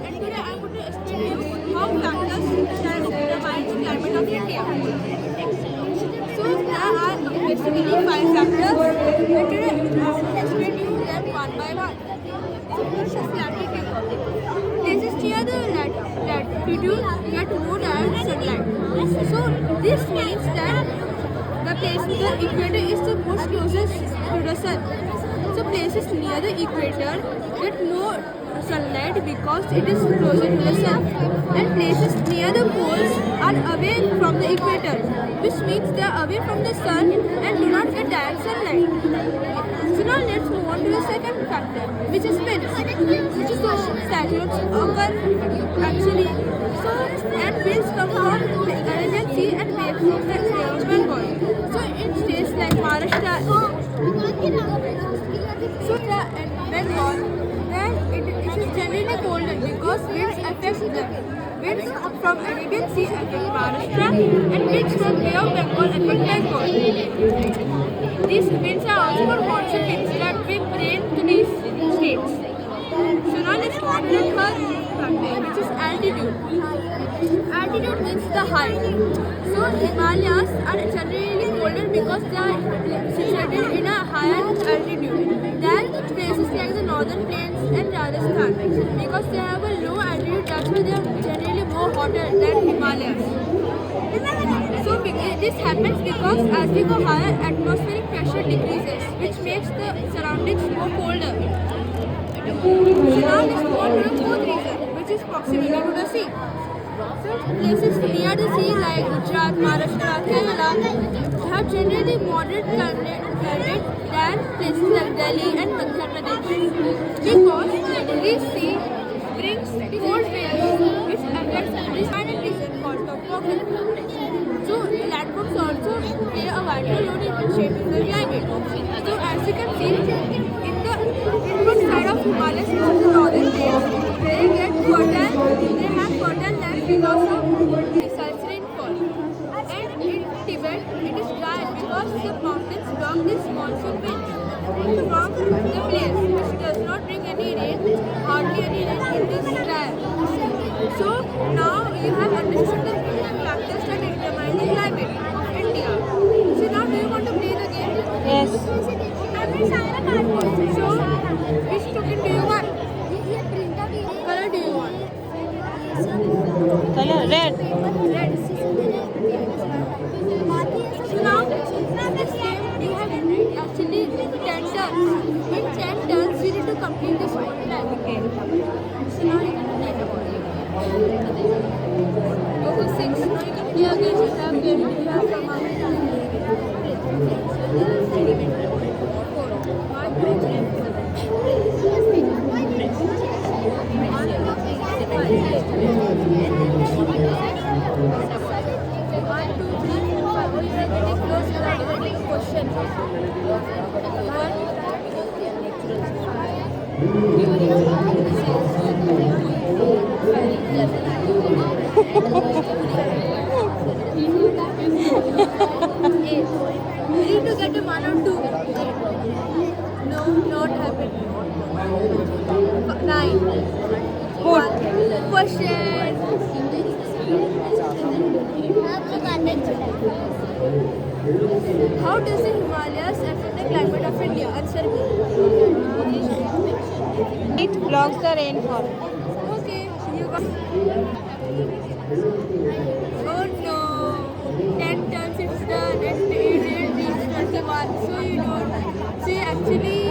And today I'm going to explain you how factors can determine the climate of India. So there are basically five factors, and today I'm going to explain you them one by one. So first is latitude. Places near the latitude get more direct sunlight. So this means that the place the equator is the most closest to the sun. So places near the equator get more sunlight because it is closer to the sun. And places near the poles are away from the equator, which means they are away from the sun and do not get direct sunlight. So now let's move on to the second factor, which is winds. So cyclones occur actually. So and winds come from the Arabian Sea and waves from the Bay of Bengal. So in states like Maharashtra, so and Bengal, where it is generally colder because winds affect them. Winds from Arabian Sea affect Maharashtra and winds from Bay of Bengal affect Bengal. These winds are also called monsoon winds that bring rain to these states. So now let's move on to the third factor, which is altitude. Altitude means the height. So Himalayas are generally colder because they are situated in a higher altitude than places like the northern plains and Rajasthan. Because they have a low altitude, that's why they are generally more hotter than Himalayas. So this happens because as we go higher, atmospheric pressure decreases, which makes the surroundings more colder. So now let's go on to the fourth reason, which is proximity to the sea. So places near the sea like Gujarat, Maharashtra, Kerala have generally moderate climate than places like Delhi and Madhya Pradesh because this sea brings cold waves which affects this final reason called topography. So landforms also play a vital role in shaping the climate. So as you can see, in the inland side of Himalayas, which is the northern plains, they have fertile land because of precise rainfall. And in Tibet, it is dry because the mountains block this monsoon winds from the place, which does not bring any rain, hardly any rain. It is dry. So now you have understood the factors that determine the climate of India. So now do you want to play the game? Yes. So which token do you want? Color do you want? Color red. Red. So now this game you have actually 10 turns. In 10 turns you need to complete this one time. Okay. So now you can play the ball. Go for 6. Now you can play again. You have game. You have from our 8. You need to get a 1 or 2. No, not happen. 9. Good. 1. Question. How does the Himalayas affect the climate of India? Answer me. It blocks the rainfall. Okay, you got. Oh no. 10 turns it's done and you didn't reach 21. So you don't. See, actually